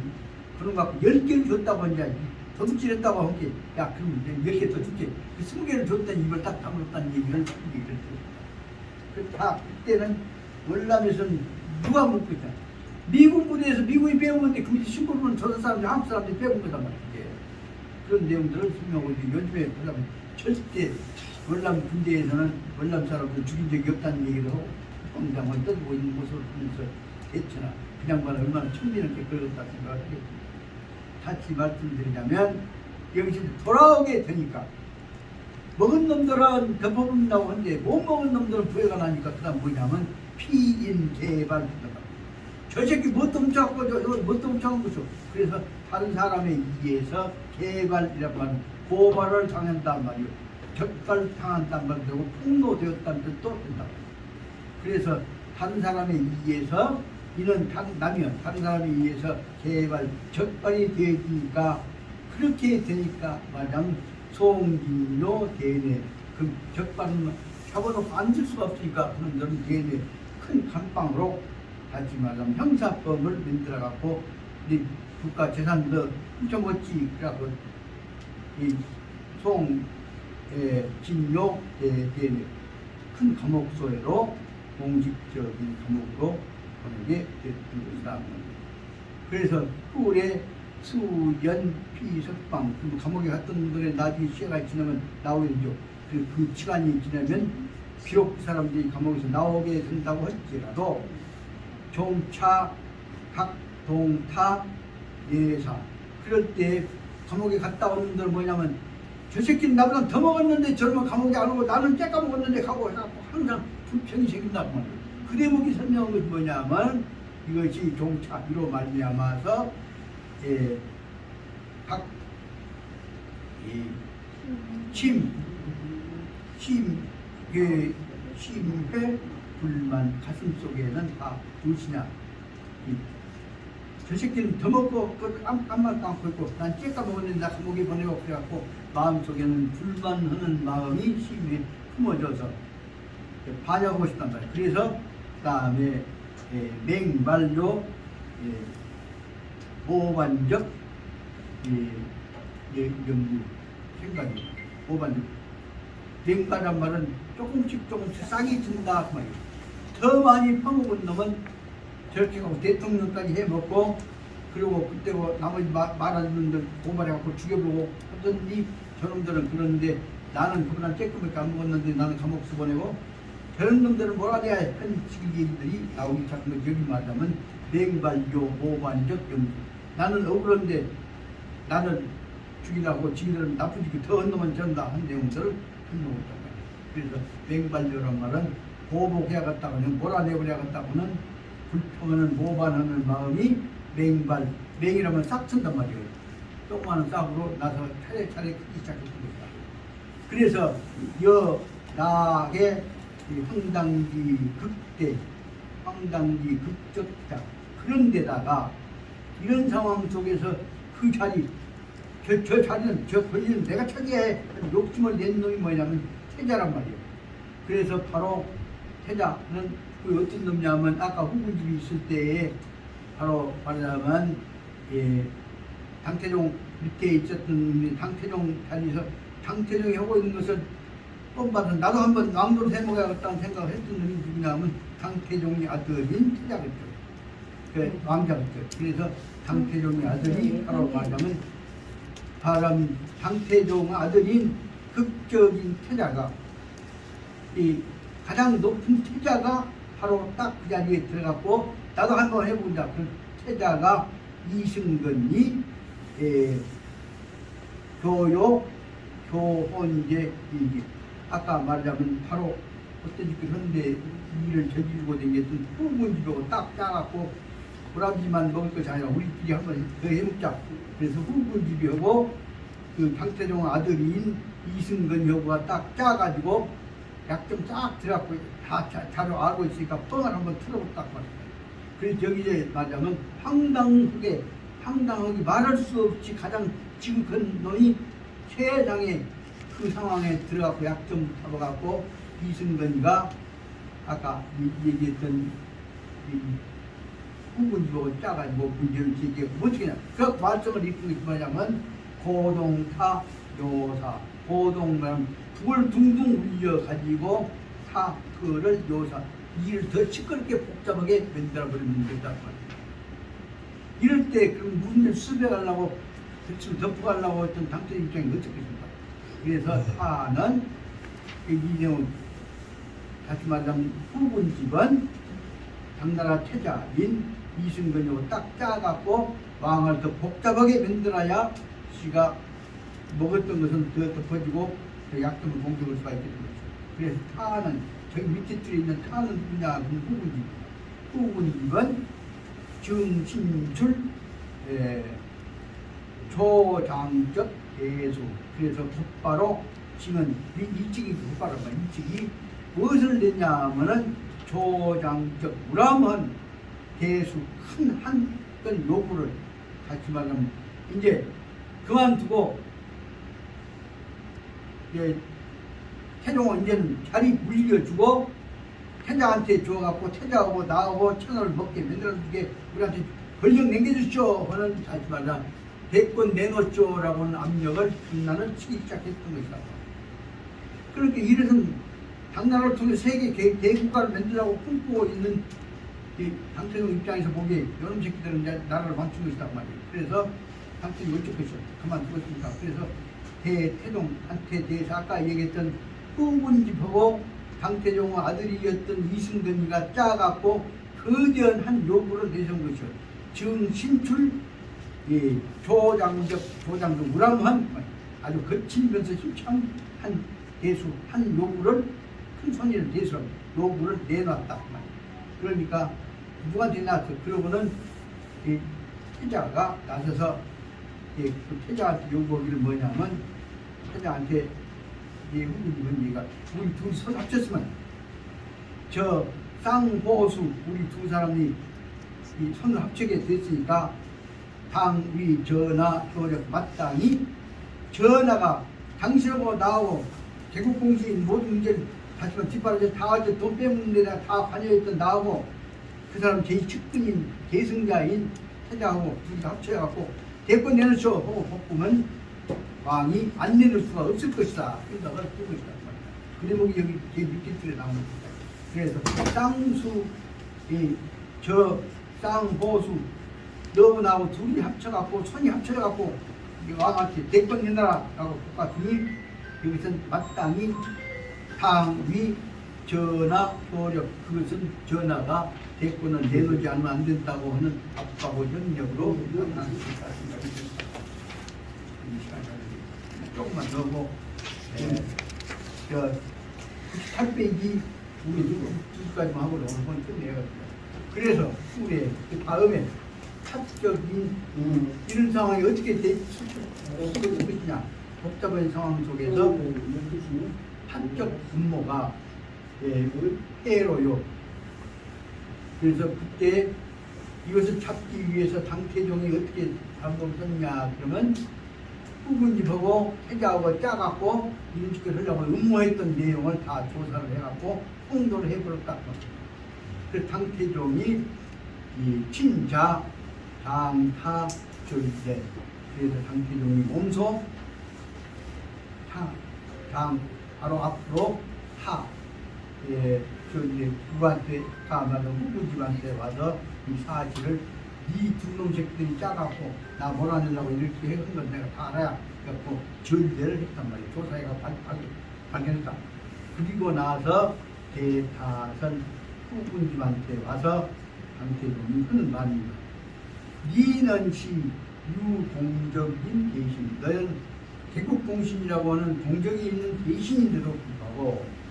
그런 거 갖고 10개를 줬다고 이제 도둑질했다고 한 게 야 그럼 10개 더 줄게 20개를 줬더니 입을 딱 다물었다는 얘기를 다 그때는 월남에서는 누가 먹고 있다 미군 부대에서 미군이 빼먹었는데 그 신고는 저 사람들이 한국 사람들이 빼먹은 거단 말이에요. 그런 내용들을 설명하고 있는데 요즘에 그러면 절대 월남 군대에서는 월남 사람들 죽인 적이 없다는 얘기를 하고 통장을 떠들고 있는 모습을 보면서 대처나 그냥 말 얼마나 천민하게 그러겠다 생각을 하겠습니다. 다시 말씀드리자면 여기서 돌아오게 되니까 먹은 놈들은 덮어본다고 하는데 못 먹은 놈들은 부해가 나니까 그 다음 뭐냐면 피인 개발 저 새끼 뭣도 훔쳐갖고 뭣도 훔쳐간 거죠. 그래서 다른 사람에 의해서 개발이란 말은 고발을 당한단 말이요 적발당한단 말이 되고 폭로되었다는 뜻도 된다. 그래서 다른 사람에 의해서 이런 남이요 다른 사람에 의해서 개발 적발이 되니까 그렇게 되니까 말하자면 송진료 대내 그 적발은 잡아놓고 앉을 수가 없으니까 그런 대내 큰 감방으로 다시 말하면 형사법을 만들어갖고 이 국가 재산도 훔쳐먹지 그래갖고 이 송진료 대내 큰 감옥소에로 공식적인 감옥으로 보내게 됐던 것이다. 그래서 꿀에 수연 피석방 감옥에 갔던 분들의 나중에 시간이 지나면 나오겠죠. 그 시간이 지나면 비록 그 사람들이 감옥에서 나오게 된다고 할지라도 종차 각동타 예사 그럴 때 감옥에 갔다 오는 분들 뭐냐면 저 새끼는 나보다 더 먹었는데 저러면 감옥에 안 오고 나는 째까 먹었는데 가고 해갖고 항상 불평이 생긴다고 말이에요. 그 대목이 설명한 것이 뭐냐면 이것이 종차비로 말미암아서 각 심회 불만 가슴 속에는 다 무엇이냐. 저 새끼는 더 먹고 깜만 감고 있고 난 째까 먹었는데 나 감옥에 보내고 그래갖고 마음속에는 불만하는 마음이 심히 품어져서 반역하고 싶단 말이에요. 그래서 그 다음에 맹발로 모반적 연구 생각이 모반적 맹발란 말은 조금씩 싹이 든다 그 말이에요. 더 많이 퍼먹은 놈은 저렇게 하고 대통령까지 해먹고 그리고 그때 뭐 나머지 말하는 놈들 고발해갖고 죽여보고 하던지 저놈들은 그러는데 나는 그보다 쬐끔밖에 안 먹었는데 나는 감옥서 보내고 저런 놈들은 뭐라 해야 한 지기들이 나오기 시작한 거 여기 말하자면 맹발교 모반적 연구. 나는 억울한데 나는 죽이라고 지기들은 나쁜 짓 더한 놈은 전다 한 내용들을 한놓았단 말이에요. 그래서 맹발교란 말은 보복해야겠다고는 몰아내버려야겠다고는 불평하는 모반하는 마음이 맹발, 맹이라면 싹 튼단 말이에요. 조그마한 싹으로 나서 차례차례 크기 시작했던 것이다. 그래서 나의 황당기 극대, 황당기 극적자 그런 데다가 이런 상황 속에서 그 자리 저 자리는 저 권리는 내가 차지해야 해 욕심을 낸 놈이 뭐냐면 태자란 말이에요. 그래서 바로 태자는 그 어떤 놈냐면 아까 후군집이 있을 때에 바로 말하자면 당태종 밑에 있었던 놈이 당태종 자리에서 당태종이 하고 있는 것을 뻔받은 나도 한번 왕도로 해먹어야겠다는 생각을 했던 놈이 누구냐면 당태종의 아들인 태자겠죠. 그 왕자겠죠. 그래서 당태종의 아들이 바로 말하자면 당태종 아들인 극적인 태자가 이 가장 높은 태자가 바로 딱 그 자리에 들어갔고 나도 한번 해보자. 그 태자가 이승건이 교요 교혼제 이게 아까 말하자면 바로 어떤 그 현대 일을 저지르고 다녔던 후군집하고 딱 짜갖고 보람지만 먹을 것이 아니라 우리끼리 한번 더 해먹자. 그래서 후군집하고 그 당태종 아들인 이승건여부가 딱 짜가지고 약점 싹 들어갖고 다 자료 알고 있으니까 뻥을 한번 틀어봤단 말이에요. 그래서 여기에 말하자면 황당하게 말할 수 없이 가장 지극한 놈이 세상에 그 상황에 들어가고 약점 잡아갖고 이승건이가 아까 얘기했던 후군집하고 짜가지고 문제를 제기하고 어떻게 하냐. 그 말씀을 이끈 게 뭐냐면 고동타 요사 고동은 북을 둥둥 울려가지고 사그를 요사 이를 더 시끄럽게 복잡하게 만들어버리는 거다 말이에요. 이럴 때 그럼 무슨 일 수배하려고 대충 덮어가려고 했던 당신 입장이 어떻겠습니까? 그래서 타는 이 내용 다시 말하자면 후군집은 당나라 태자인 이승건이고 딱 짜갖고 왕을 더 복잡하게 만들어야 지가 먹었던 것은 더 덮어지고 더 약점을 공격할 수가 있게 되는 거죠. 그래서 타는 저기 밑에 들어 있는 타는 누구냐 그럼 후군집입니다. 후군집은 증신출 초장적 대수. 그래서 곧바로 징은 일찍이 곧바로 일찍이 무엇을 냈냐면은 초장적 우람한 대수 큰 건 요구를 같이 말하면 이제 그만두고 태종은 이제는 자리 물려주고 태자한테 주어갖고 태자하고 나하고 천하를 먹게 만들어주게 우리한테 권력 남겨주시오 하는 다시 말하자 대권 내놓죠라고는 압력을 당나라를 치기 시작했던 것이다. 그렇게 이래서는 당나라를 통해 세계 대국가를 만들라고 꿈꾸고 있는 이 당태종 입장에서 보기에 이런 새끼들은 이제 나라를 망친 것이다 말이에요. 그래서 당태종이 어쩔 것이요 그만두고 있습니다. 그래서 태종한테 대해서 아까 얘기했던 후군집하고 당태종 아들이었던 이승건이가 짜갖고 거대한 한 요구를 내세운 것이요. 증신출 조장적 우람한 아주 거칠면서 힘찬 한 대수 한 요구를 큰 손이를 대수로 요구를 내놨다. 그러니까 누구한테 나왔어? 그러고는 태자가 나서서 그 태자한테 요구하기를 뭐냐면 태자한테 후군집은 얘가 우리 둘이 서로 합쳤으면 저 쌍보수 우리 두 사람이 이 손을 합치게 됐으니까 당위 전하 효력 마땅히 전하가 당신하고 나하고 개국공신 모든 문제를 다시만 뒷바라지 다 어째 돈 빼먹는 데다 다 관여했던 나하고 그 사람 제2측근인 계승자인 태자하고 둘이 합쳐갖고 대권 내놓죠 하고 뽑으면 왕이 안 내놓을 수가 없을 것이다. 생각을 하고 있다. 그 대목이 여기 제 밑에 줄에 나옵니다. 그래서 쌍수, 저 쌍보수 너하고 나하고 둘이 합쳐갖고 손이 합쳐갖고 왕한테 대권 내놔라라고 똑같으니 여기서는 마땅히 당위 전하 효력 그것은 전하가 대권을 내놓지 않으면 안 된다고 하는 압박하고 협력으로 나타난 생각이 듭니다. 이 시간을 조금만 더 하고 저 98페이지 우리 주까지만 하고 오늘 번 끝내야겠습니다. 그래서 우리 그 다음에 사적인 이런 상황이 어떻게 될 것이냐 복잡한 상황 속에서 한쪽 분모가 해로요. 그래서 그때 이것을 잡기 위해서 당태종이 어떻게 방법을 썼냐 그러면 후군집하고 해자하고 짜갖고 이런 식으로 하려고 음모했던 내용을 다 조사를 해갖고 홍도를 해버렸다. 그 당태종이 이 친자 장타 절대 그래서 당태종이 몸소 장 바로 앞으로 타 저 이제 누구한테 가마도 후군집한테 와서 이 사실을 이 두 놈 새끼들이 짜갖고 나 몰아내려고 이렇게 한 건 내가 다 알아야 그래갖고 절대를 했단 말이야. 조사해가 발견했다. 그리고 나서 대타선 후군집한테 와서 당태종이 하는 말입니다. 니는 시 유공적인 대신 너는 개국공신이라고 하는 공적이 있는 대신인데도 불구하고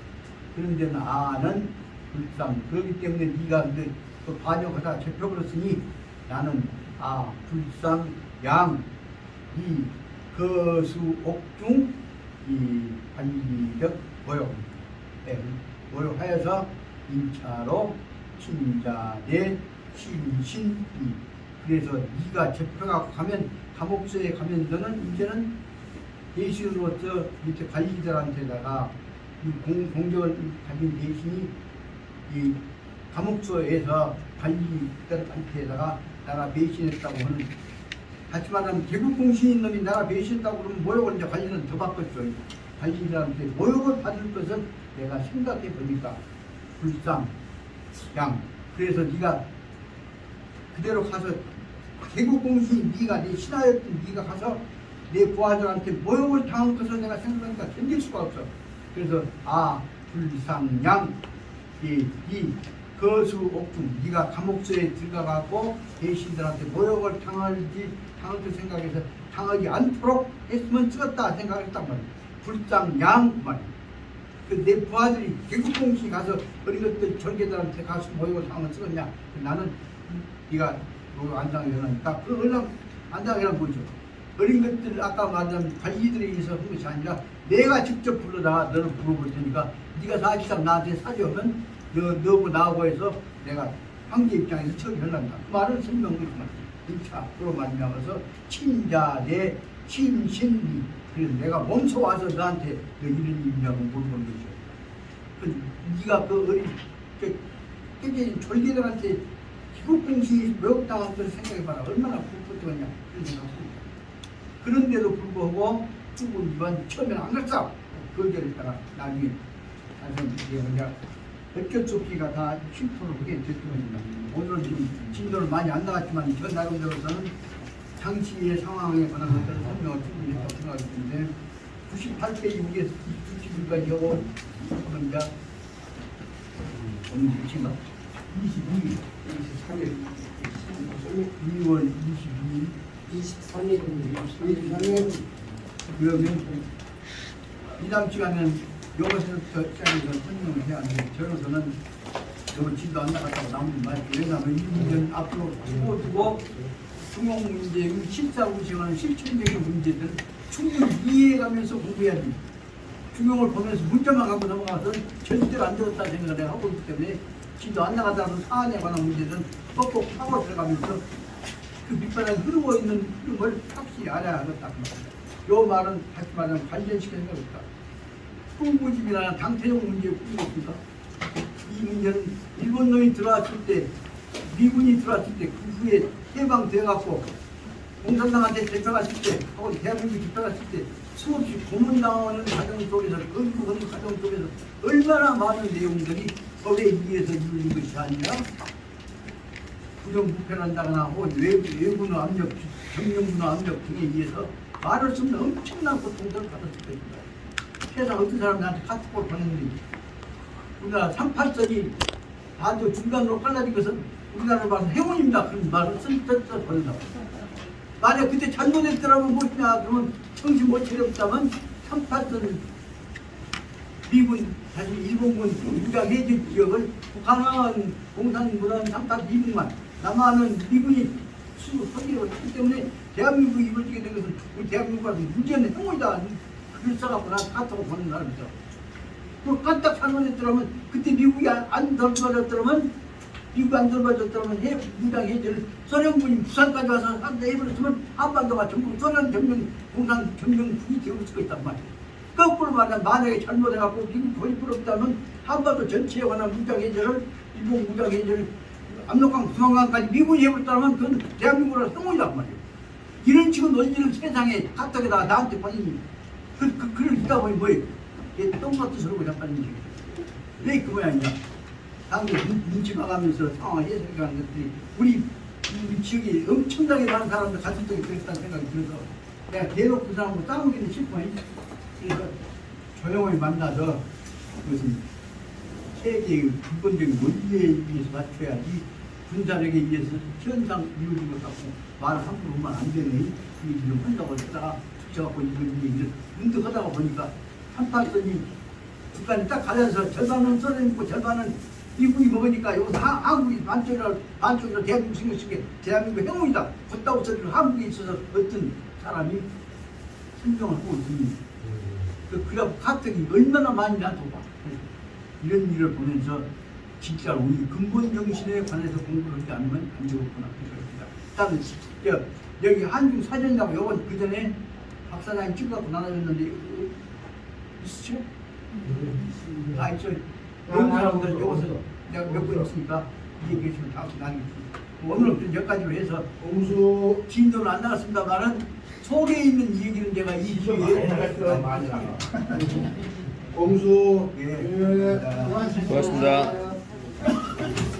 그런데 나는 불상 그렇기 때문에 네가 근데 그 반역하다 잡혀버렸으니 나는 불상 양 이 거수 옥중 이 반기적 모욕하여서 인차로 친자대 신신이 그래서 네가 잡혀가고 가면 감옥소에 가면 너는 이제는 대신으로서 밑에 관리들한테다가 이 공적을 가진 대신이 이 감옥소에서 관리들한테다가 나가 배신했다고 하는 다시 말하면 개국공신인 놈이 나가 배신했다고 그러면 모욕을 이제 관리는 더 받겠죠. 관리들한테 모욕을 받을 것은 내가 생각해 보니까 불상 양 그래서 네가 그대로 가서 개국공신이 네가 내 신하였던 네가 가서 내 부하들한테 모욕을 당한 것을 내가 생각하니까 견딜 수가 없어. 그래서 불상양 이 거수 옥중 네가 감옥소에 들어가고 대신들한테 모욕을 당할 것 생각해서 당하지 않도록 했으면 쓰겠다 생각했단 말이야. 불상양 말이야. 그 내 부하들이 개국공신이 가서 어린 것들 절개들한테 가서 모욕을 당하면 쓰겠냐. 나는 네가 모욕 안 당하게 하니까 그 얼른 안 당하게 하는 거죠. 어린 것들 아까 말한 관리들에 의해서 한 것이 아니라 내가 직접 불러다가 너를 물어볼 테니까 네가 사실상 나한테 사죄하면 너하고 나하고 해서 내가 황제 입장에서 처리하란다. 그 말을 설명했지만 1차로 만나면서 친자 내 친신이 그래서 내가 몸소 와서 너한테 너 이런 일이냐고 물어본 거죠. 그 네가 그 어린 깨진 졸개들한테 기국공신이 모욕당한 것을 생각해봐라. 얼마나 불붙었냐 그런 생각합니다. 그런데도 불구하고 후군집은 처음에는 안 갔어. 거절했다가 나중에 사실 이제 어쩔 수 없이가 다 실토를 하게 됐습니다. 오늘은 지금 진도를 많이 안 나갔지만 저 나름대로서는 당시의 상황에 관한 것들을 설명을 충분히 했다고 생각이 드는데 98페이지 위에 60일까지 하고 그러면 이제 오늘 지금 22일 23일 2월 22일 23일 그러면 이 다음 시간에는 여기서부터 시작해서 설명을 해야 하는데 저로서는 너무 진도 안 나갔다고 남은 말이에요. 왜냐하면 이 문제는 앞으로 두고 중용 문제, 실사 우시하는 실천적인 문제들은 충분히 이해해가면서 공부해야 됩니다. 중용을 보면서 문자만 갖고 넘어가서 절대로 안 되었다 생각을 내가 하고 있기 때문에 지도 안 나가더라도 사안에 관한 문제는 꼭꼭 파고 들어가면서 그 밑바닥에 흐르고 있는 흐름을 확실히 알아야 하겠다. 요 말은 다시 말하면 관련시키는 거니까. 꿈고집이나 당태용 문제에 꿈고집니까? 이 문제는 일본 놈이 들어왔을 때, 미군이 들어왔을 때, 그 후에 해방되어갖고 공산당한테 잡혀갔을 때, 혹은 대한민국이 잡혀갔을 때 수없이 고문당하는 과정 속에서, 끌고가는 과정 속에서 얼마나 많은 내용들이 법에 의해서 이루어진 것이 아니라 부정부패한다거나 혹은 외부의 압력, 정령군의 압력 등에 의해서 말할 수 없는 엄청난 고통들을 받았을 것입니다. 세상 어떤 사람들한테 카톡을 보냈는데 우리나라 38선이 반도 중간으로 갈라진 것은 우리나라를 봐서 행운입니다. 그런 말을 쓸데없이 보낸다고. 만약 그때 잘못했더라면 무엇이냐 그러면 정신 못 차렸다면 38선 미군 다시 일본군 유작 해제 지역을 북한은 공산군은 38미군만 남한은 미군이 수소기로 했기 때문에 대한민국이 이루어지게 된 것은 우리 대한민국한테 문제는 행운이다. 그걸 써갖고 나한테 카톡을 보낸 사람이죠. 그 까딱 잘못했더라면 그때 미국이 안 돌봐줬더라면 미국이 안 돌봐줬더라면 무장 해제를 소련군이 부산까지 와서 한다 해버렸으면 한반도가 전부 소련 점령 공산 점령국이 되었을 수 있단 말이에요. 거꾸로 말하면 만약에 잘못해갖고 미국 돈이 부럽다면 한반도 전체에 관한 무장 해제를 일본 무장 해제를 압록강 중앙강까지 미군이 해버렸다면 그건 대한민국으로 행운이란 말이에요. 이런 식의 논리를 세상에 카톡에다가 나한테 보내니 그걸 읽다 보니 뭐예요? 얘 똥같은 소리고 잠깐 인지 왜 그 모양이냐? 당대 눈치 봐가면서 상황을 해석하는 것들이 우리 지역에 엄청나게 많은 사람들 같은 쪽에 들었다는 생각이 들어서 내가 대놓고 그 사람하고 싸우기는 싫고 그래서 조용히 만나서 그것은 세계의 근본적인 원리에 의해서 맞춰야지 군사력에 의해서 현상 이루어진 것 같고 말을 함부로 하면 안 되네. 이 일을 한다고 했다가 붙여갖고 이런 얘기를 문득 하다가 보니까 38선이 북한이 딱 가려서 절반은 소련이 있고 절반은 미국이 먹으니까 여기서 한국이 반쪽이라 대한민국 생각시게 대한민국 행운이다. 그따구 소리를 한국에 있어서 어떤 사람이 설명을 하고 있습니다. 그래갖고 카톡이 얼마나 많이 나도 봐. 이런 일을 보면서 진짜 우리 근본 정신에 관해서 공부를 하지 않으면 안 되겠구나 생각합니다. 일단 여기 한중 사전이라고 요건 그 전에 박사장이 찍어갖고 나눠줬는데 있으시죠? 다 있죠. 여기 사람들 여기서 내가 몇 번 있으니까 이게 계시면 다 나누겠습니다. 오늘은 몇 가지로 해서 공수 진도는 안 나갔습니다만은 속에 있는 얘기는 제가 이 기회에 공수 예. 예. 고맙습니다.